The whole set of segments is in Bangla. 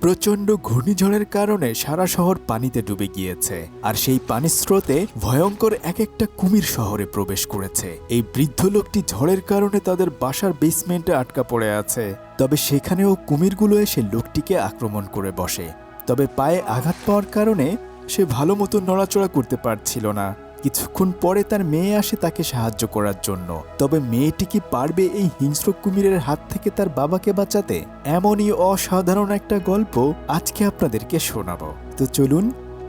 প্রচণ্ড ঘূর্ণিঝড়ের কারণে সারা শহর পানিতে ডুবে গিয়েছে, আর সেই পানির স্রোতে ভয়ঙ্কর এক একটা কুমির শহরে প্রবেশ করেছে। এই বৃদ্ধ লোকটি ঝড়ের কারণে তাদের বাসার বেসমেন্টে আটকা পড়ে আছে। তবে সেখানেও কুমিরগুলো এসে লোকটিকে আক্রমণ করে বসে। তবে পায়ে আঘাত পাওয়ার কারণে সে ভালো মতো নড়াচড়া করতে পারছিল না। কিছুক্ষণ পরে তার মেয়ে আসে তাকে সাহায্য করার জন্য। তবে মেয়েটি কি পারবে এই হিংস্র কুমিরের হাত থেকে তার বাবাকে বাঁচাতে? এমনই অসাধারণ একটা গল্প আজকে আপনাদেরকে শোনাবো। তো চলুন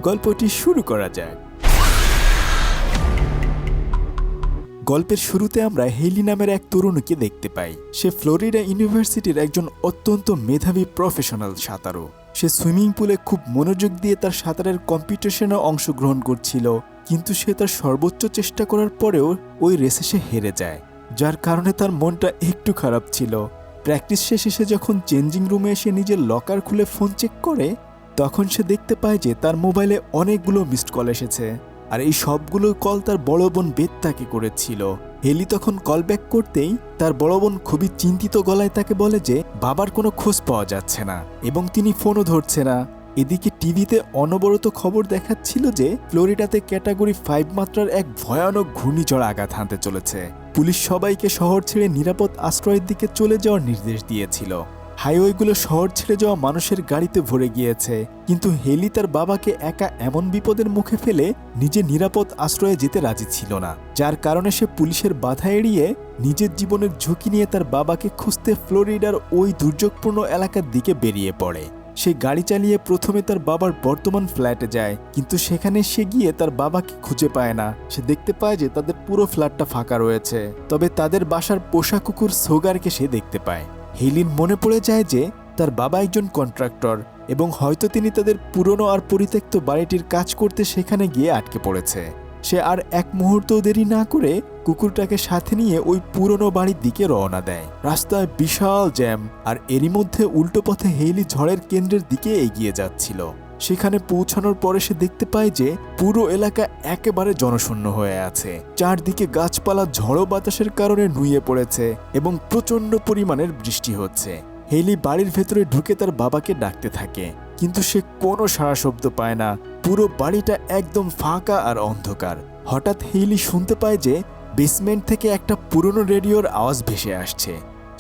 গল্পটি শুরু করা যাক। গল্পের শুরুতে আমরা হেলি নামের এক তরুণীকে দেখতে পাই। সে ফ্লোরিডা ইউনিভার্সিটির একজন অত্যন্ত মেধাবী প্রফেশনাল সাঁতারু। সে সুইমিং পুলে খুব মনোযোগ দিয়ে তার সাঁতারের কম্পিটিশনে অংশগ্রহণ করছিল, কিন্তু সে তার সর্বোচ্চ চেষ্টা করার পরেও ওই রেসে সে হেরে যায়, যার কারণে তার মনটা একটু খারাপ ছিল। প্র্যাকটিস শেষে সে যখন চেঞ্জিং রুমে এসে নিজের লকার খুলে ফোন চেক করে, তখন সে দেখতে পায় যে তার মোবাইলে অনেকগুলো মিসড কল এসেছে, আর এই সবগুলো কল তার বড় বোন বেথ তাকে করেছিল। হেলি তখন কল ব্যাক করতেই তার বড় বোন খুবই চিন্তিত গলায় তাকে বলে যে বাবার কোনো খোঁজ পাওয়া যাচ্ছে না এবং তিনি ফোনও ধরছে না। এদিকে টিভিতে অনবরত খবর দেখাচ্ছিল যে ফ্লোরিডাতে ক্যাটাগরি 5 মাত্রার এক ভয়ানক ঘূর্ণিঝড় আঘাত হানতে চলেছে। পুলিশ সবাইকে শহর ছেড়ে নিরাপদ আশ্রয়ের দিকে চলে যাওয়ার নির্দেশ দিয়েছিল। হাইওয়েগুলো শহর ছেড়ে যাওয়া মানুষের গাড়িতে ভরে গিয়েছে, কিন্তু হেলি তার বাবাকে একা এমন বিপদের মুখে ফেলে নিজে নিরাপদ আশ্রয়ে যেতে রাজি ছিল না, যার কারণে সে পুলিশের বাধা এড়িয়ে নিজের জীবনের ঝুঁকি নিয়ে তার বাবাকে খুঁজতে ফ্লোরিডার ওই দুর্যোগপূর্ণ এলাকার দিকে বেরিয়ে পড়ে। সে গাড়ি চালিয়ে প্রথমে তার বাবার বর্তমান ফ্ল্যাটে যায়, কিন্তু সেখানে সে গিয়ে তার বাবাকে খুঁজে পায় না। সে দেখতে পায় যে তাদের পুরো ফ্ল্যাটটা ফাঁকা রয়েছে, তবে তাদের বাসার পোষা কুকুর সোগারকে সে দেখতে পায়। হেলির মনে পড়ে যায় যে তার বাবা একজন কন্ট্রাক্টর এবং হয়তো তিনি তাদের পুরনো আর পরিত্যক্ত বাড়িটির কাজ করতে সেখানে গিয়ে আটকে পড়েছে। সে আর এক মুহূর্তও দেরি না করে কুকুরটাকে সাথে নিয়ে ওই পুরনো বাড়ির দিকে রওনা দেয়। রাস্তায় বিশাল জ্যাম, আর এরই মধ্যে উল্টো পথে হেইলি ঝড়ের কেন্দ্রের দিকে এগিয়ে যাচ্ছিল। সেখানে পৌঁছানোর পরে সে দেখতে পায় যে পুরো এলাকা একেবারে জনশূন্য হয়ে আছে। চারদিকে গাছপালা ঝড়ো বাতাসের কারণে নুয়ে পড়েছে এবং প্রচণ্ড পরিমাণের বৃষ্টি হচ্ছে। হেইলি বাড়ির ভেতরে ঢুকে তার বাবাকে ডাকতে থাকে, কিন্তু সে কোনো সাড়া শব্দ পায় না। পুরো বাড়িটা একদম ফাঁকা আর অন্ধকার। হঠাৎ হেইলি শুনতে পায় যে বেসমেন্ট থেকে একটা পুরনো রেডিওর আওয়াজ ভেসে আসছে।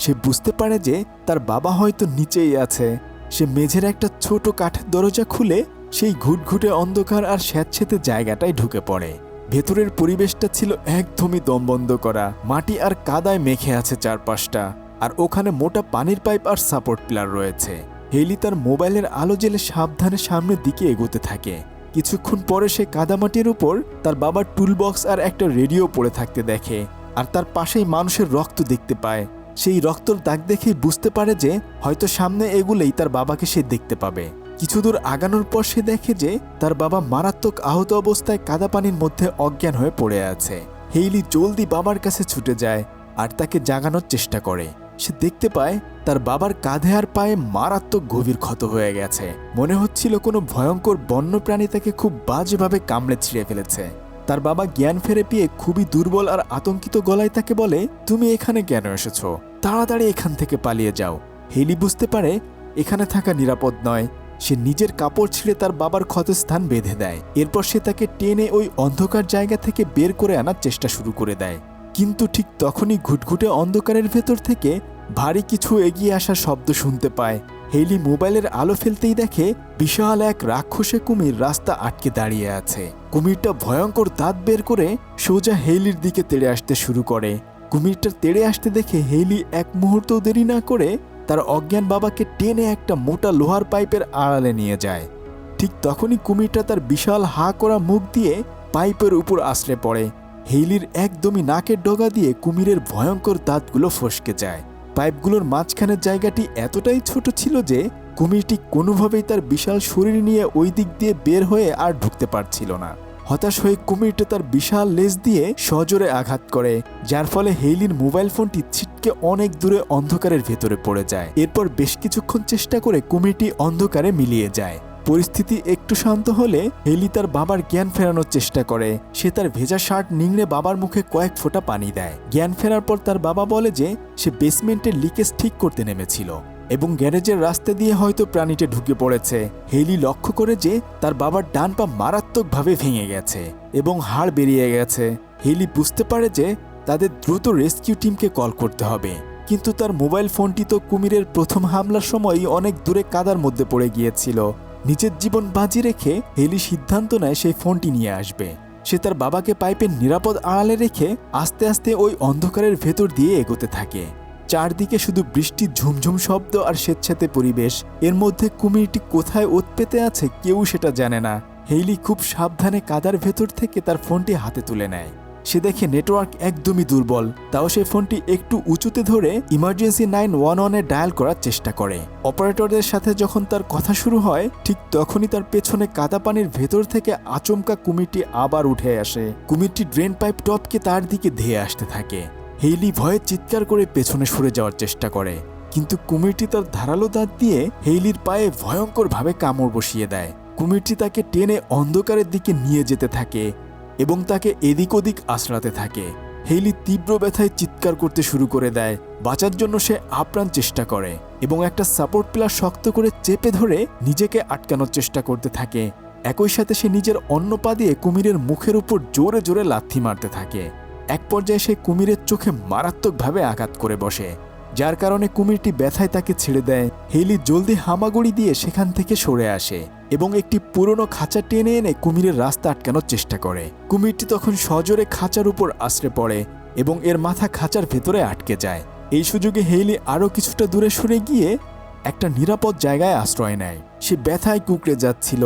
সে বুঝতে পারে যে তার বাবা হয়তো নিচেই আছে। সে মেঝের একটা ছোট কাঠের দরজা খুলে সেই ঘুটঘুটে অন্ধকার আর স্যাঁতসেঁতে জায়গাটায় ঢুকে পড়ে। ভেতরের পরিবেশটা ছিল একদমই দমবন্ধ করা। মাটি আর কাদায় মেখে আছে চারপাশটা, আর ওখানে মোটা পানির পাইপ আর সাপোর্ট পিলার রয়েছে। হেলি তার মোবাইলের আলো জ্বেলে সাবধানে সামনের দিকে এগোতে থাকে। কিছুক্ষণ পরে সে কাদামাটির উপর তার বাবার টুলবক্স আর একটা রেডিও পড়ে থাকতে দেখে, আর তার পাশেই মানুষের রক্ত দেখতে পায়। সেই রক্তর দাগ দেখেই বুঝতে পারে যে হয়তো সামনে এগুলেই তার বাবাকে সে দেখতে পাবে। কিছু দূর আগানোর পর সে দেখে যে তার বাবা মারাত্মক আহত অবস্থায় কাদা পানির মধ্যে অজ্ঞান হয়ে পড়ে আছে। হেইলি জলদি বাবার কাছে ছুটে যায় আর তাকে জাগানোর চেষ্টা করে। সে দেখতে পায় তার বাবার কাঁধে আর পায়ে মারাত্মক গভীর ক্ষত হয়ে গেছে। মনে হচ্ছিল কোনো ভয়ঙ্কর বন্যপ্রাণী তাকে খুব বাজেভাবে কামড়ে ছিঁড়ে ফেলেছে। তার বাবা জ্ঞান ফিরে পেয়ে খুবই দুর্বল আর আতঙ্কিত গলায় তাকে বলে, তুমি এখানে কেন এসেছো? তাড়াতাড়ি এখান থেকে পালিয়ে যাও। হেলি বুঝতে পারে এখানে থাকা নিরাপদ নয়। সে নিজের কাপড় ছিঁড়ে তার বাবার ক্ষতস্থান বেঁধে দেয়। এরপর সে তাকে টেনে ওই অন্ধকার জায়গা থেকে বের করে আনার চেষ্টা শুরু করে দেয়, কিন্তু ঠিক তখনই ঘুটঘুটে অন্ধকারের ভেতর থেকে ভারী কিছু এগিয়ে আসার শব্দ শুনতে পায়। হেইলি মোবাইলের আলো ফেলতেই দেখে বিশাল এক রাক্ষসে কুমির রাস্তা আটকে দাঁড়িয়ে আছে। কুমিরটা ভয়ঙ্কর দাঁত বের করে সোজা হেইলির দিকে তেড়ে আসতে শুরু করে। কুমিরটা তেড়ে আসতে দেখে হেইলি এক মুহূর্তও দেরি না করে তার অজ্ঞান বাবাকে টেনে একটা মোটা লোহার পাইপের আড়ালে নিয়ে যায়। ঠিক তখনই কুমিরটা তার বিশাল হা করা মুখ দিয়ে পাইপের উপর আশ্রে পড়ে। হেইলির একদমই নাকের ডগা দিয়ে কুমিরের ভয়ঙ্কর দাঁতগুলো ফসকে যায়। পাইপগুলোর মাঝখানের জায়গাটি এতটাই ছোট ছিল যে কুমিরটি কোনোভাবেই তার বিশাল শরীর নিয়ে ওই দিক দিয়ে বের হয়ে আর ঢুকতে পারছিল না। হতাশ হয়ে কুমিরটা তার বিশাল লেজ দিয়ে সজোরে আঘাত করে, যার ফলে হেইলির মোবাইল ফোনটি ছিটকে অনেক দূরে অন্ধকারের ভেতরে পড়ে যায়। এরপর বেশ কিছুক্ষণ চেষ্টা করে কুমিরটি অন্ধকারে মিলিয়ে যায়। পরিস্থিতি একটু শান্ত হলে হেলি তার বাবার জ্ঞান ফেরানোর চেষ্টা করে। সে তার ভেজা শার্ট নিংড়ে বাবার মুখে কয়েক ফোঁটা পানি দেয়। জ্ঞান ফেরার পর তার বাবা বলে যে সে বেসমেন্টের লিকেজ ঠিক করতে নেমেছিল। এবং গ্যারেজের রাস্তা দিয়ে হয়তো প্রাণীটা ঢুকে পড়েছে। হেইলি লক্ষ্য করে যে তার বাবার ডান পা মারাত্মকভাবে ভেঙে গেছে এবং হাড় বেরিয়ে গেছে। হেইলি বুঝতে পারে যে তাদের দ্রুত রেস্কিউ টিমকে কল করতে হবে, কিন্তু তার মোবাইল ফোনটি তো কুমিরের প্রথম হামলার সময়ই অনেক দূরে কাদার মধ্যে পড়ে গিয়েছিল। নিজের জীবন বাজি রেখে হেইলি সিদ্ধান্ত নেয় সেই ফোনটি নিয়ে আসবে। সে তার বাবাকে পাইপের নিরাপদ আড়ালে রেখে আস্তে আস্তে ওই অন্ধকারের ভেতর দিয়ে এগোতে থাকে। চারদিকে শুধু বৃষ্টির ঝুমঝুম শব্দ আর স্বেচ্ছাতে পরিবেশ। এর মধ্যে কুমিরটি কোথায় ওত পেতে আছে কেউ সেটা জানে না। হেইলি খুব সাবধানে কাদার ভেতর থেকে তার ফোনটি হাতে তুলে নেয়। সে দেখে নেটওয়ার্ক একদমই দুর্বল, তাও সে ফোনটি একটু উঁচুতে ধরে ইমার্জেন্সি 911-এ ডায়াল করার চেষ্টা করে। অপারেটরদের সাথে যখন তার কথা শুরু হয়, ঠিক তখনই তার পেছনে কাদা পানির ভেতর থেকে আচমকা কুমিরটি আবার উঠে আসে। কুমিরটি ড্রেন পাইপ টপকে তার দিকে ধেয়ে আসতে থাকে। হেইলি ভয়ে চিৎকার করে পেছনে সরে যাওয়ার চেষ্টা করে, কিন্তু কুমিরটি তার ধারালো দাঁত দিয়ে হেইলির পায়ে ভয়ঙ্করভাবে কামড় বসিয়ে দেয়। কুমিরটি তাকে টেনে অন্ধকারের দিকে নিয়ে যেতে থাকে এবং তাকে এদিক ওদিক আছড়াতে থাকে। হেইলি তীব্র ব্যথায় চিৎকার করতে শুরু করে দেয়। বাঁচার জন্য সে আপ্রাণ চেষ্টা করে এবং একটা সাপোর্ট পিলার শক্ত করে চেপে ধরে নিজেকে আটকানোর চেষ্টা করতে থাকে। একই সাথে সে নিজের অন্য পা দিয়ে কুমিরের মুখের উপর জোরে জোরে লাথি মারতে থাকে। এক পর্যায়ে সে কুমিরের চোখে মারাত্মকভাবে আঘাত করে বসে, যার কারণে কুমিরটি ব্যথায় তাকে ছেড়ে দেয়। হেইলি জলদি হামাগুড়ি দিয়ে সেখান থেকে সরে আসে এবং একটি পুরনো খাঁচা টেনে এনে কুমিরের রাস্তা আটকানোর চেষ্টা করে। কুমিরটি তখন সজোরে খাঁচার উপর আশ্রে পড়ে এবং এর মাথা খাঁচার ভেতরে আটকে যায়। এই সুযোগে হেইলি আরও কিছুটা দূরে সরে গিয়ে একটা নিরাপদ জায়গায় আশ্রয় নেয়। সে ব্যথায় কুঁকড়ে যাচ্ছিল,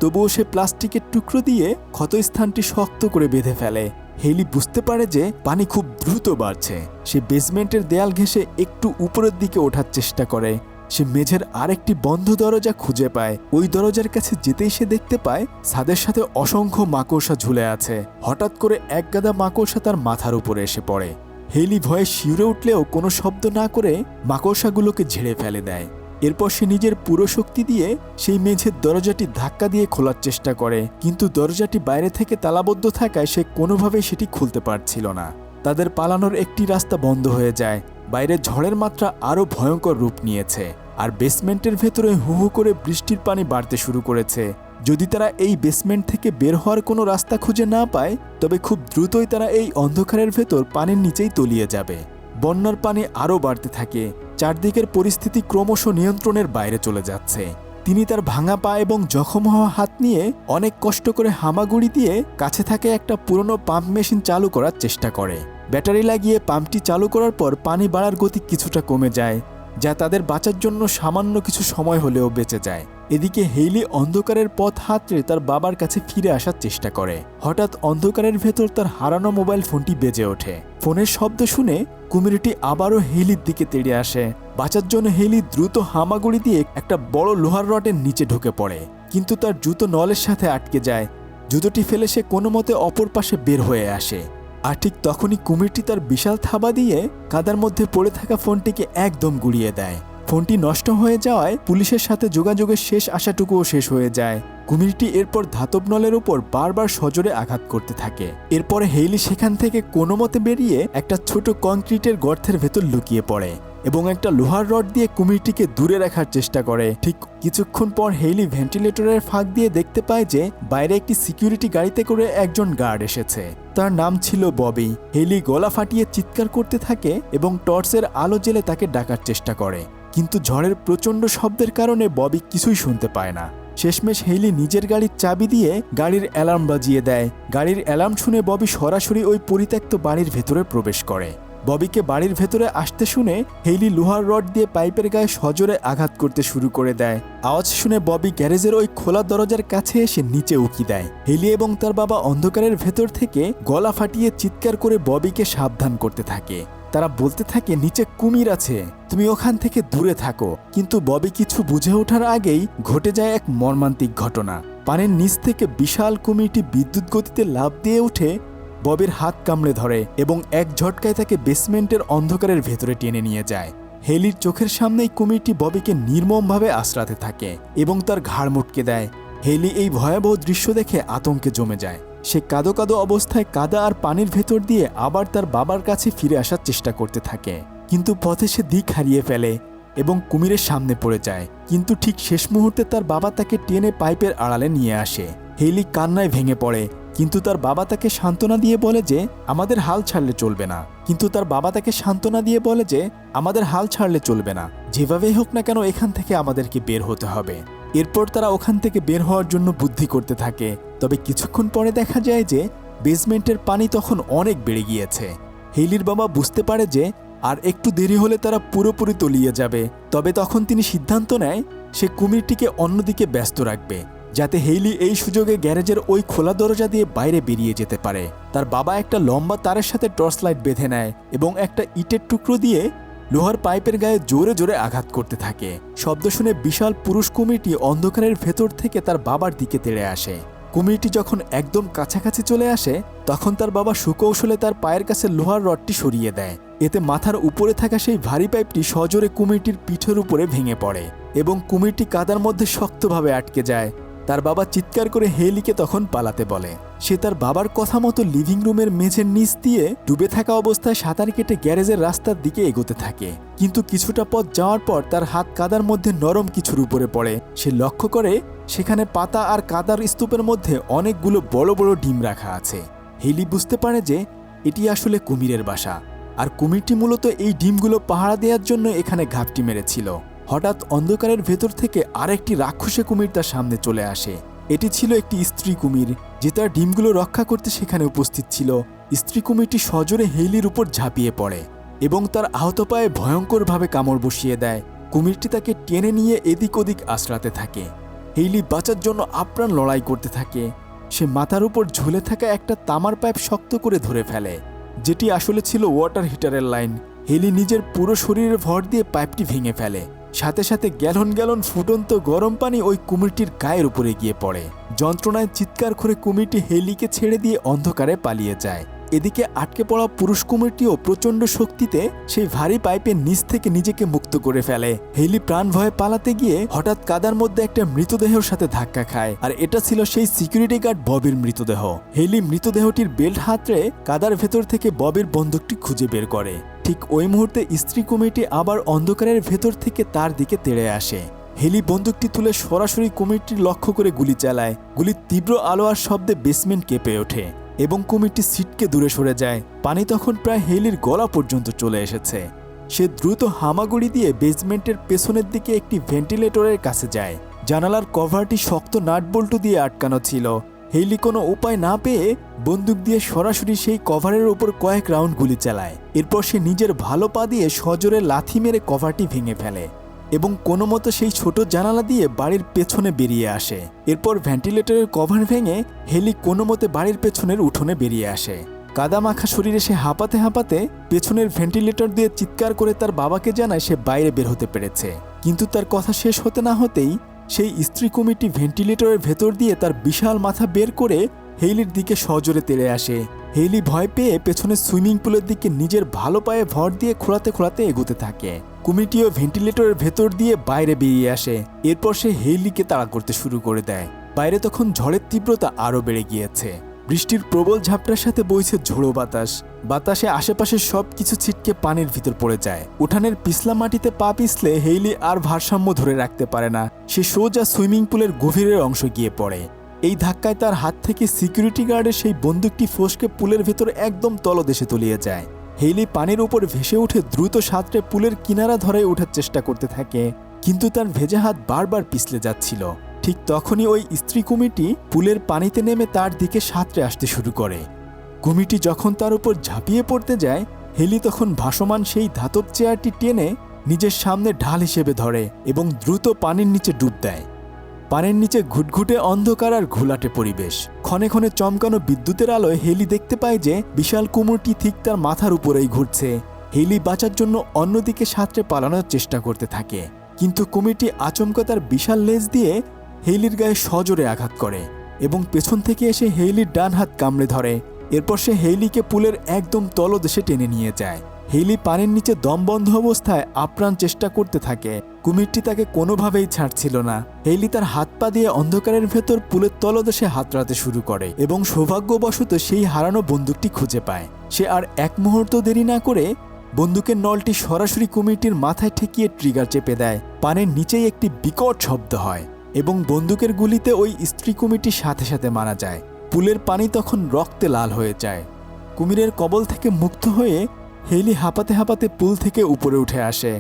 তবুও সে প্লাস্টিকের টুকরো দিয়ে ক্ষতস্থানটি শক্ত করে বেঁধে ফেলে। হেইলি বুঝতে পারে যে পানি খুব দ্রুত বাড়ছে। সে বেসমেন্টের দেয়াল ঘেঁষে একটু উপরের দিকে ওঠার চেষ্টা করে। সে মেঝের আরেকটি বন্ধ দরজা খুঁজে পায়। ওই দরজার কাছে যেতেই সে দেখতে পায় ছাদের সাথে অসংখ্য মাকড়সা ঝুলে আছে। হঠাৎ করে এক গাদা মাকড়সা তার মাথার উপরে এসে পড়ে। হেইলি ভয়ে শিউরে উঠলেও কোনো শব্দ না করে মাকড়সাগুলোকে ঝেড়ে ফেলে দেয়। এরপর সে নিজের পুরো শক্তি দিয়ে সেই মেঝের দরজাটি ধাক্কা দিয়ে খোলার চেষ্টা করে, কিন্তু দরজাটি বাইরে থেকে তালাবদ্ধ থাকায় সে কোনোভাবেই সেটি খুলতে পারছিল না। তাদের পালানোর একটি রাস্তা বন্ধ হয়ে যায়। বাইরে ঝড়ের মাত্রা আরও ভয়ঙ্কর রূপ নিয়েছে, আর বেসমেন্টের ভেতরে হু হু করে বৃষ্টির পানি বাড়তে শুরু করেছে। যদি তারা এই বেসমেন্ট থেকে বের হওয়ার কোনো রাস্তা খুঁজে না পায়, তবে খুব দ্রুতই তারা এই অন্ধকারের ভেতর পানির নিচেই তলিয়ে যাবে। বন্যার পানি আরও বাড়তে থাকে। চারদিকের পরিস্থিতি ক্রমশ নিয়ন্ত্রণের বাইরে চলে যাচ্ছে। তিনি তার ভাঙা পা এবং জখম হওয়া হাত নিয়ে অনেক কষ্ট করে হামাগুড়ি দিয়ে কাছে থাকে একটা পুরনো পাম্প মেশিন চালু করার চেষ্টা করে। ব্যাটারি লাগিয়ে পাম্পটি চালু করার পর পানি বাড়ার গতি কিছুটা কমে যায়, যা তাদের বাঁচার জন্য সামান্য কিছু সময় হলেও বেঁচে যায়। এদিকে হেইলি অন্ধকারের পথ হাতড়ে তার বাবার কাছে ফিরে আসার চেষ্টা করে। হঠাৎ অন্ধকারের ভেতর তার হারানো মোবাইল ফোনটি বেজে ওঠে। ফোনের শব্দ শুনে কুমিরটি আবারও হেইলির দিকে তেড়ে আসে। বাঁচার জন্য হেইলি দ্রুত হামাগুড়ি দিয়ে একটা বড় লোহার রডের নিচে ঢুকে পড়ে, কিন্তু তার জুতো নলের সাথে আটকে যায়। জুতোটি ফেলে সে কোনো মতে অপর পাশে বের হয়ে আসে, আর ঠিক তখনই কুমিরটি তার বিশাল থাবা দিয়ে কাদার মধ্যে পড়ে থাকা ফোনটিকে একদম গুড়িয়ে দেয়। ফোনটি নষ্ট হয়ে যাওয়ায় পুলিশের সাথে যোগাযোগের শেষ আশাটুকুও শেষ হয়ে যায়। কুমিরটি এরপর ধাতব নলের উপর বারবার সজোরে আঘাত করতে থাকে। এরপরে হেইলি সেখান থেকে কোনো মতে বেরিয়ে একটা ছোট কংক্রিটের গর্তের ভেতর লুকিয়ে পড়ে এবং একটা লোহার রড দিয়ে কুমিরটিকে দূরে রাখার চেষ্টা করে। ঠিক কিছুক্ষণ পর হেইলি ভেন্টিলেটরের ফাঁক দিয়ে দেখতে পায় যে বাইরে একটি সিকিউরিটি গাড়িতে করে একজন গার্ড এসেছে। তার নাম ছিল ববি। হেইলি গলা ফাটিয়ে চিৎকার করতে থাকে এবং টর্চের আলো জ্বেলে তাকে ডাকার চেষ্টা করে, কিন্তু ঝড়ের প্রচণ্ড শব্দের কারণে ববি কিছুই শুনতে পায় না। শেষমেশ হেইলি নিজের গাড়ির চাবি দিয়ে গাড়ির অ্যালার্ম বাজিয়ে দেয়। গাড়ির অ্যালার্ম শুনে ববি সরাসরি ওই পরিত্যক্ত বাড়ির ভেতরে প্রবেশ করে। ববিকে বাড়ির ভেতরে আসতে শুনে হেইলি লোহার রড দিয়ে পাইপের গায়ে সজোরে আঘাত করতে শুরু করে দেয়। আওয়াজ শুনে ববি গ্যারেজের ওই খোলা দরজার কাছে এসে নিচে উকি দেয়। হেইলি এবং তার বাবা অন্ধকারের ভেতর থেকে গলা ফাটিয়ে চিৎকার করে ববিকে সাবধান করতে থাকে। তারা বলতে থাকে, নিচে কুমির আছে, তুমি ওখান থেকে দূরে থাকো। কিন্তু ববি কিছু বুঝে ওঠার আগেই ঘটে যায় এক মর্মান্তিক ঘটনা। পানির নিচ থেকে বিশাল কুমিরটি বিদ্যুৎ গতিতে লাফ দিয়ে উঠে ববির হাত কামড়ে ধরে এবং এক ঝটকায় তাকে বেসমেন্টের অন্ধকারের ভেতরে টেনে নিয়ে যায়। হেইলির চোখের সামনেই কুমিরটি ববিকে নির্মমভাবে আশ্রাতে থাকে এবং তার ঘাড় মুটকে দেয়। হেইলি এই ভয়াবহ দৃশ্য দেখে আতঙ্কে জমে যায়। সে কাদো কাদো অবস্থায় কাদা আর পানির ভেতর দিয়ে আবার তার বাবার কাছে ফিরে আসার চেষ্টা করতে থাকে, কিন্তু পথে সে দিক হারিয়ে ফেলে। এবং কুমিরের সামনে পড়ে যায়, কিন্তু ঠিক শেষ মুহূর্তে তার বাবা তাকে টেনে পাইপের আড়ালে নিয়ে আসে। হেইলি কান্নায় ভেঙে পড়ে, কিন্তু তার বাবা তাকে সান্ত্বনা দিয়ে বলে যে আমাদের হাল ছাড়লে চলবে না, যেভাবেই হোক না কেন এখান থেকে আমাদেরকে বের হতে হবে। এরপর তারা ওখান থেকে বের হওয়ার জন্য বুদ্ধি করতে থাকে। তবে কিছুক্ষণ পরে দেখা যায় যে বেসমেন্টের পানি তখন অনেক বেড়ে গিয়েছে। হেইলির বাবা বুঝতে পারে যে আর একটু দেরি হলে তারা পুরোপুরি তলিয়ে যাবে। তবে তখন তিনি সিদ্ধান্ত নেয় সে কুমিরটিকে অন্যদিকে ব্যস্ত রাখবে, যাতে হেইলি এই সুযোগে গ্যারেজের ওই খোলা দরজা দিয়ে বাইরে বেরিয়ে যেতে পারে। তার বাবা একটা লম্বা তারের সাথে টর্চ লাইট বেঁধে নেয় এবং একটা ইটের টুকরো দিয়ে লোহার পাইপের গায়ে জোরে জোরে আঘাত করতে থাকে। শব্দ শুনে বিশাল পুরুষ কুমিরটি অন্ধকারের ভেতর থেকে তার বাবার দিকে তেড়ে আসে। কুমিরটি যখন একদম কাছাকাছি চলে আসে, তখন তার বাবা সুকৌশলে তার পায়ের কাছে লোহার রডটি সরিয়ে দেয়। এতে মাথার উপরে থাকা সেই ভারী পাইপটি সজোরে কুমিরটির পিঠের উপরে ভেঙে পড়ে এবং কুমিরটি কাদার মধ্যে শক্তভাবে আটকে যায়। তার বাবা চিৎকার করে হেইলিকে তখন পালাতে বলে। সে তার বাবার কথা মতো লিভিং রুমের মেঝের নিচ দিয়ে ডুবে থাকা অবস্থায় সাঁতার কেটে গ্যারেজের রাস্তার দিকে এগোতে থাকে। কিন্তু কিছুটা পথ যাওয়ার পর তার হাত কাদার মধ্যে নরম কিছুর উপরে পড়ে। সে লক্ষ্য করে সেখানে পাতা আর কাদার স্তূপের মধ্যে অনেকগুলো বড় বড় ডিম রাখা আছে। হেইলি বুঝতে পারে যে এটি আসলে কুমিরের বাসা, আর কুমিরটি মূলত এই ডিমগুলো পাহারা দেওয়ার জন্য এখানে ঘাপটি মেরেছিল। হঠাৎ অন্ধকারের ভেতর থেকে আরেকটি রাক্ষসে কুমির তার সামনে চলে আসে। এটি ছিল একটি স্ত্রী কুমির, যে তার ডিমগুলো রক্ষা করতে সেখানে উপস্থিত ছিল। স্ত্রী কুমিরটি সজোরে হেইলির উপর ঝাঁপিয়ে পড়ে এবং তার আহত পায়ে ভয়ঙ্করভাবে কামড় বসিয়ে দেয়। কুমিরটি তাকে টেনে নিয়ে এদিক ওদিক আশ্রাতে থাকে। হেইলি বাঁচার জন্য আপ্রাণ লড়াই করতে থাকে। সে মাথার উপর ঝুলে থাকা একটা তামার পাইপ শক্ত করে ধরে ফেলে, যেটি আসলে ছিল ওয়াটার হিটারের লাইন। হেইলি নিজের পুরো শরীরে ভর দিয়ে পাইপটি ভেঙে ফেলে। সাথে সাথে গ্যালন গ্যালন ফুটন্ত গরম পানি ওই কুমিরটির গায়ের উপরে গিয়ে পড়ে। যন্ত্রণায় চিৎকার করে কুমিরটি হেইলিকে ছেড়ে দিয়ে অন্ধকারে পালিয়ে যায়। এদিকে আটকে পড়া পুরুষ কুমিরটিও প্রচণ্ড শক্তিতে সেই ভারী পাইপের নিচ থেকে নিজেকে মুক্ত করে ফেলে। হেইলি প্রাণ ভয়ে পালাতে গিয়ে হঠাৎ কাদার মধ্যে একটা মৃতদেহের সাথে ধাক্কা খায়, আর এটা ছিল সেই সিকিউরিটি গার্ড ববির মৃতদেহ। হেইলি মৃতদেহটির বেল্ট হাতড়ে কাদার ভেতর থেকে ববির বন্দুকটি খুঁজে বের করে। ঠিক ওই মুহূর্তে স্ত্রী কুমিরটি আবার অন্ধকারের ভেতর থেকে তার দিকে তেড়ে আসে। হেইলি বন্দুকটি তুলে সরাসরি কুমিরটির লক্ষ্য করে গুলি চালায়। গুলির তীব্র আলো আর শব্দে বেসমেন্ট কেঁপে ওঠে এবং কুমিরটি সিটকে দূরে সরে যায়। পানি তখন প্রায় হেইলির গলা পর্যন্ত চলে এসেছে। সে দ্রুত হামাগুড়ি দিয়ে বেসমেন্টের পেছনের দিকে একটি ভেন্টিলেটরের কাছে যায়। জানালার কভারটি শক্ত নাটবল্টু দিয়ে আটকানো ছিল। হেইলি কোনো উপায় না পেয়ে বন্দুক দিয়ে সরাসরি সেই কভারের উপর কয়েক রাউন্ড গুলি চালায়। এরপর সে নিজের ভালো পা দিয়ে সজোরে লাথি মেরে কভারটি ভেঙে ফেলে এবং কোনো মতো সেই ছোট জানালা দিয়ে বাড়ির পেছনে বেরিয়ে আসে। এরপর ভেন্টিলেটরের কভার ভেঙে হেইলি কোনো মতে বাড়ির পেছনের উঠোনে বেরিয়ে আসে। কাদা মাখা শরীরে সে হাঁপাতে হাঁপাতে পেছনের ভেন্টিলেটর দিয়ে চিৎকার করে তার বাবাকে জানায় সে বাইরে বের হতে পেরেছে। কিন্তু তার কথা শেষ হতে না হতেই সেই স্ত্রী কুমিরটি ভেন্টিলেটরের ভেতর দিয়ে তার বিশাল মাথা বের করে হেইলির দিকে সজোরে তেড়ে আসে। হেইলি ভয় পেয়ে পেছনে সুইমিং পুলের দিকে নিজের ভালো পায়ে ভর দিয়ে খোঁড়াতে খোঁড়াতে এগোতে থাকে। কুমিরটিও ভেন্টিলেটরের ভেতর দিয়ে বাইরে বেরিয়ে আসে। এরপর সে হেইলিকে তাড়া করতে শুরু করে দেয়। বাইরে তখন ঝড়ের তীব্রতা আরও বেড়ে গিয়েছে। বৃষ্টির প্রবল ঝাপটার সাথে বইছে ঝোড়ো বাতাসে আশেপাশে সবকিছু ছিটকে পানির ভিতর পড়ে যায়। উঠানের পিছলা মাটিতে পা পিছলে হেইলি আর ভারসাম্য ধরে রাখতে পারে না। সে সোজা সুইমিং পুলের গভীরের অংশ গিয়ে পড়ে। এই ধাক্কায় তার হাত থেকে সিকিউরিটি গার্ডের সেই বন্দুকটি ফসকে পুলের ভেতর একদম তলদেশে তলিয়ে যায়। হেইলি পানির উপর ভেসে উঠে দ্রুত সাঁতরে পুলের কিনারা ধরে ওঠার চেষ্টা করতে থাকে, কিন্তু তার ভেজা হাত বারবার পিছলে যাচ্ছিল। ঠিক তখনই ওই স্ত্রী কুমিরটি পুলের পানিতে নেমে তার দিকে সাঁতরে আসতে শুরু করে। কুমিরটি যখন তার উপর ঝাঁপিয়ে পড়তে যায়, হেইলি তখন ভাসমান সেই ধাতব চেয়ারটি টেনে নিজের সামনে ঢাল হিসেবে ধরে এবং দ্রুত পানির নিচে ডুব দেয়। পানির নিচে ঘুটঘুটে অন্ধকার আর ঘোলাটে পরিবেশ। ক্ষণে ক্ষণে চমকানো বিদ্যুতের আলোয় হেইলি দেখতে পায় যে বিশাল কুমিরটি ঠিক তার মাথার উপরেই ঘুরছে। হেইলি বাঁচার জন্য অন্যদিকে সাঁতরে পালানোর চেষ্টা করতে থাকে, কিন্তু কুমিরটি আচমকা তার বিশাল লেজ দিয়ে হেইলির গায়ে সজোরে আঘাত করে এবং পেছন থেকে এসে হেইলির ডান হাত কামড়ে ধরে। এরপর সে হেইলিকে পুলের একদম তলদেশে টেনে নিয়ে যায়। হেইলি পানির নিচে দমবন্ধ অবস্থায় আপ্রাণ চেষ্টা করতে থাকে। কুমিরটি তাকে কোনোভাবেই ছাড়ছিল না। হেইলি তার হাত পা দিয়ে অন্ধকারের ভেতর পুলের তলদেশে হাতড়াতে শুরু করে এবং সৌভাগ্যবশত সেই হারানো বন্দুকটি খুঁজে পায়। সে আর এক মুহূর্ত দেরি না করে বন্দুকের নলটি সরাসরি কুমিরটির মাথায় ঠেকিয়ে ট্রিগার চেপে দেয়। পানির নিচেই একটি বিকট শব্দ হয় এবং বন্দুকের গুলিতে ওই স্ত্রী কুমিরটির সাথে সাথে মারা যায়। পুলের পানি তখন রক্তে লাল হয়ে যায়। কুমিরের কবল থেকে মুক্ত হয়ে হেইলি হাঁপাতে হাঁপাতে পুল থেকে উপরে উঠে আসে।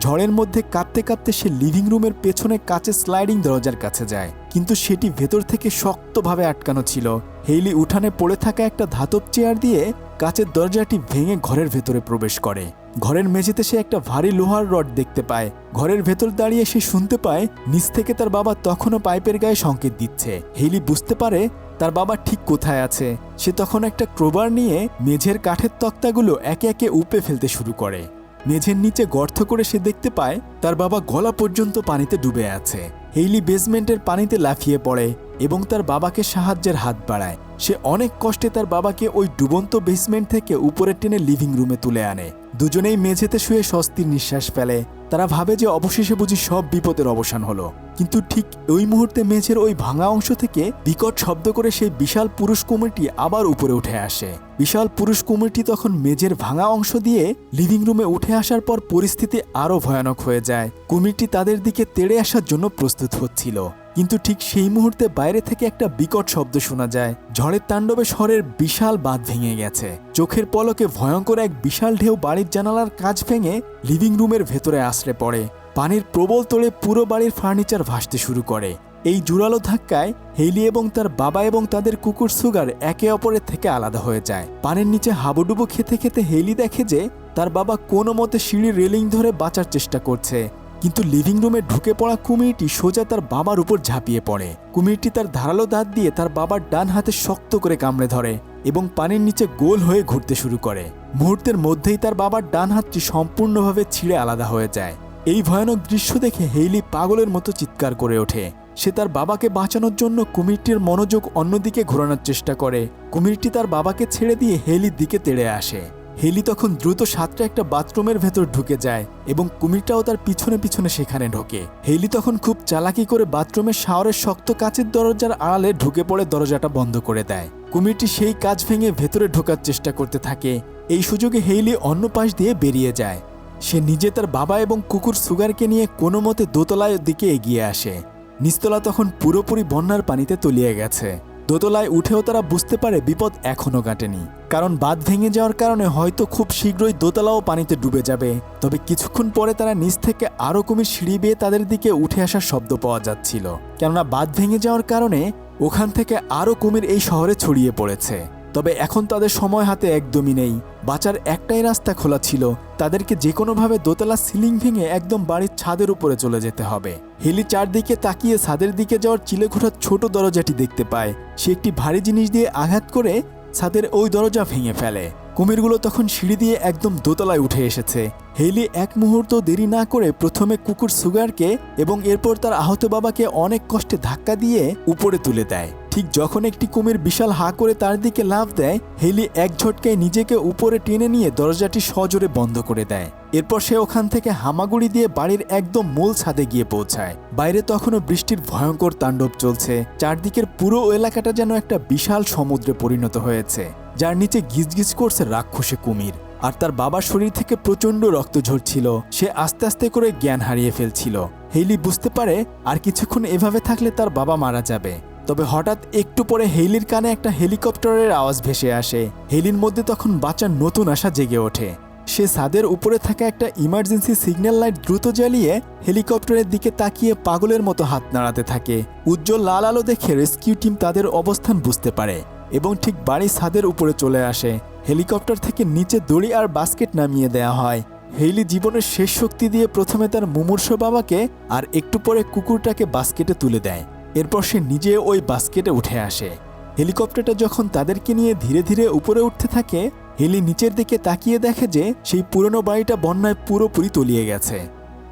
ঝড়ের মধ্যে কাঁপতে কাঁপতে সে লিভিং রুমের পেছনে কাচের স্লাইডিং দরজার কাছে যায়, কিন্তু সেটি ভেতর থেকে শক্তভাবে আটকানো ছিল। হেইলি উঠানে পড়ে থাকা একটা ধাতব চেয়ার দিয়ে কাচের দরজাটি ভেঙে ঘরের ভেতরে প্রবেশ করে। ঘরের মেঝেতে সে একটা ভারী লোহার রড দেখতে পায়। ঘরের ভেতর দাঁড়িয়ে সে শুনতে পায় নিচ থেকে তার বাবা তখনও পাইপের গায়ে সংকেত দিচ্ছে। হেইলি বুঝতে পারে তার বাবা ঠিক কোথায় আছে। সে তখন একটা ক্রোবার নিয়ে মেঝের কাঠের তক্তাগুলো একে একে উপড়ে ফেলতে শুরু করে। মেঝের নিচে গর্ত করে সে দেখতে পায় তার বাবা গলা পর্যন্ত পানিতে ডুবে আছে। হেইলি বেসমেন্টের পানিতে লাফিয়ে পড়ে এবং তার বাবাকে সাহায্যের হাত বাড়ায়। সে অনেক কষ্টে তার বাবাকে ওই ডুবন্ত বেসমেন্ট থেকে উপরে টেনে লিভিং রুমে তুলে আনে। দুজনেই মেঝেতে শুয়ে স্বস্তির নিঃশ্বাস ফেলে। তারা ভাবে যে অবশেষে বুঝি সব বিপদের অবসান হলো। কিন্তু ঠিক ওই মুহূর্তে মেঝের ওই ভাঙা অংশ থেকে বিকট শব্দ করে সেই বিশাল পুরুষ কুমিরটি আবার উপরে উঠে আসে। বিশাল পুরুষ কুমিরটি তখন মেঝের ভাঙা অংশ দিয়ে লিভিং রুমে উঠে আসার পর পরিস্থিতি আরও ভয়ানক হয়ে যায়। কুমিরটি তাদের দিকে তেড়ে আসার জন্য প্রস্তুত হচ্ছিল, কিন্তু ঠিক সেই মুহূর্তে বাইরে থেকে একটা বিকট শব্দ শোনা যায়। ঝড়ের তাণ্ডবে শহরের বিশাল বাঁধ ভেঙে গেছে। চোখের পলকে ভয়ঙ্কর এক বিশাল ঢেউ বাড়ির জানালার কাঁচ ভেঙে লিভিং রুমের ভেতরে আশ্রে পড়ে। পানির প্রবল তোড়ে পুরো বাড়ির ফার্নিচার ভাসতে শুরু করে। এই জোরালো ধাক্কায় হেইলি এবং তার বাবা এবং তাদের কুকুর সুগার একে অপরের থেকে আলাদা হয়ে যায়। পানির নিচে হাবুডুবু খেতে খেতে হেইলি দেখে যে তার বাবা কোনো মতে সিঁড়ির রেলিং ধরে বাঁচার চেষ্টা করছে, কিন্তু লিভিং রুমে ঢুকে পড়া কুমিরটি সোজা তার বাবার উপর ঝাঁপিয়ে পড়ে। কুমিরটি তার ধারালো দাঁত দিয়ে তার বাবার ডান হাতে শক্ত করে কামড়ে ধরে এবং পানির নিচে গোল হয়ে ঘুরতে শুরু করে। মুহূর্তের মধ্যেই তার বাবার ডান হাতটি সম্পূর্ণভাবে ছিঁড়ে আলাদা হয়ে যায়। এই ভয়ানক দৃশ্য দেখে হেইলি পাগলের মতো চিৎকার করে ওঠে। সে তার বাবাকে বাঁচানোর জন্য কুমিরটির মনোযোগ অন্যদিকে ঘোরানোর চেষ্টা করে। কুমিরটি তার বাবাকে ছেড়ে দিয়ে হেইলির দিকে তেড়ে আসে। হেইলি তখন দ্রুত সাঁতরে একটা বাথরুমের ভেতর ঢুকে যায় এবং কুমিরটাও তার পিছনে পিছনে সেখানে ঢোকে। হেইলি তখন খুব চালাকি করে বাথরুমের শাওয়ারের শক্ত কাচের দরজার আড়ালে ঢুকে পড়ে দরজাটা বন্ধ করে দেয়। কুমিরটি সেই কাচ ভেঙে ভেতরে ঢোকার চেষ্টা করতে থাকে। এই সুযোগে হেইলি অন্য পাশ দিয়ে বেরিয়ে যায়। সে নিজে তার বাবা এবং কুকুর সুগারকে নিয়ে কোনো মতে দোতলার দিকে এগিয়ে আসে। নিচতলা তখন পুরোপুরি বন্যার পানিতে তলিয়ে গেছে। দোতলায় উঠেও তারা বুঝতে পারে বিপদ এখনও কাটেনি, কারণ বাঁধ ভেঙে যাওয়ার কারণে হয়তো খুব শীঘ্রই দোতলাও পানিতে ডুবে যাবে। তবে কিছুক্ষণ পরে তারা নিচ থেকে আরও কুমির সিঁড়ি বেয়ে তাদের দিকে উঠে আসার শব্দ পাওয়া যাচ্ছিল, কেননা বাঁধ ভেঙে যাওয়ার কারণে ওখান থেকে আরও কুমির এই শহরে ছড়িয়ে পড়েছে। তবে এখন তাদের সময় হাতে একদমই নেই। বাঁচার একটাই রাস্তা খোলা ছিল, তাদেরকে যে কোনোভাবে দোতলা সিলিং ভেঙে একদম বাড়ির ছাদের উপরে চলে যেতে হবে। হেলি চারদিকে তাকিয়ে ছাদের দিকে যাওয়ার চিলেকোঠার ছোট দরজাটি দেখতে পায়। সে একটি ভারী জিনিস দিয়ে আঘাত করে ছাদের ওই দরজা ভেঙে ফেলে। কুমিরগুলো তখন সিঁড়ি দিয়ে একদম দোতলায় উঠে এসেছে। হেইলি এক মুহূর্ত দেরি না করে প্রথমে কুকুর সুগারকে এবং এরপর তার আহত বাবাকে অনেক কষ্টে ধাক্কা দিয়ে উপরে তুলে দেয়। ঠিক যখন একটি কুমির বিশাল হা করে তার দিকে লাফ দেয়, হেইলি এক ঝটকায় নিজেকে উপরে টেনে নিয়ে দরজাটি সজোরে বন্ধ করে দেয়। এরপর সে ওখান থেকে হামাগুড়ি দিয়ে বাড়ির একদম মূল ছাদে গিয়ে পৌঁছায়। বাইরে তখনও বৃষ্টির ভয়ঙ্কর তাণ্ডব চলছে। চারদিকের পুরো এলাকাটা যেন একটা বিশাল সমুদ্রে পরিণত হয়েছে, যার নিচে গিজগিজ করছে রাক্ষসে কুমির। আর তার বাবার শরীর থেকে প্রচণ্ড রক্ত ঝরছিল। সে আস্তে আস্তে করে জ্ঞান হারিয়ে ফেলছিল। হেইলি বুঝতে পারে আর কিছুক্ষণ এভাবে থাকলে তার বাবা মারা যাবে। তবে হঠাৎ একটু পরে হেইলির কানে একটা হেলিকপ্টারের আওয়াজ ভেসে আসে। হেইলির মধ্যে তখন বাঁচার নতুন আশা জেগে ওঠে। সে ছাদের উপরে থাকা একটা ইমার্জেন্সি সিগন্যাল লাইট দ্রুত জ্বালিয়ে হেলিকপ্টারের দিকে তাকিয়ে পাগলের মতো হাত নাড়াতে থাকে। উজ্জ্বল লাল আলো দেখে রেস্কিউ টিম তাদের অবস্থান বুঝতে পারে এবং ঠিক বাড়ির ছাদের উপরে চলে আসে। হেলিকপ্টার থেকে নিচে দড়ি আর বাস্কেট নামিয়ে দেওয়া হয়। হেইলি জীবনের শেষ শক্তি দিয়ে প্রথমে তার মুমূর্ষ বাবাকে আর একটু পরে কুকুরটাকে বাস্কেটে তুলে দেয়। এরপর সে নিজে ওই বাস্কেটে উঠে আসে। হেলিকপ্টারটা যখন তাদেরকে নিয়ে ধীরে ধীরে উপরে উঠতে থাকে, হেইলি নিচের দিকে তাকিয়ে দেখে যে সেই পুরনো বাড়িটা বন্যায় পুরোপুরি তলিয়ে গেছে।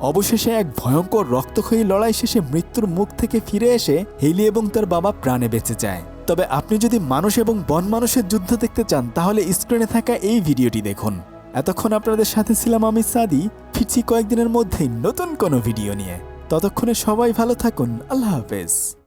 অবশেষে এক ভয়ঙ্কর রক্তক্ষয়ী লড়াই শেষে মৃত্যুর মুখ থেকে ফিরে এসে হেইলি এবং তার বাবা প্রাণে বেঁচে যায়। তবে আপনি যদি মানুষ এবং বন মানুষের যুদ্ধ দেখতে চান তাহলে স্ক্রিনে থাকা এই ভিডিওটি দেখুন। এতক্ষণ আপনাদের সাথে ছিলাম আমি সাদি। ফিরছি কয়েকদিনের মধ্যেই নতুন কোনো ভিডিও নিয়ে। ততক্ষণে সবাই ভালো থাকুন। আল্লাহ হাফেজ।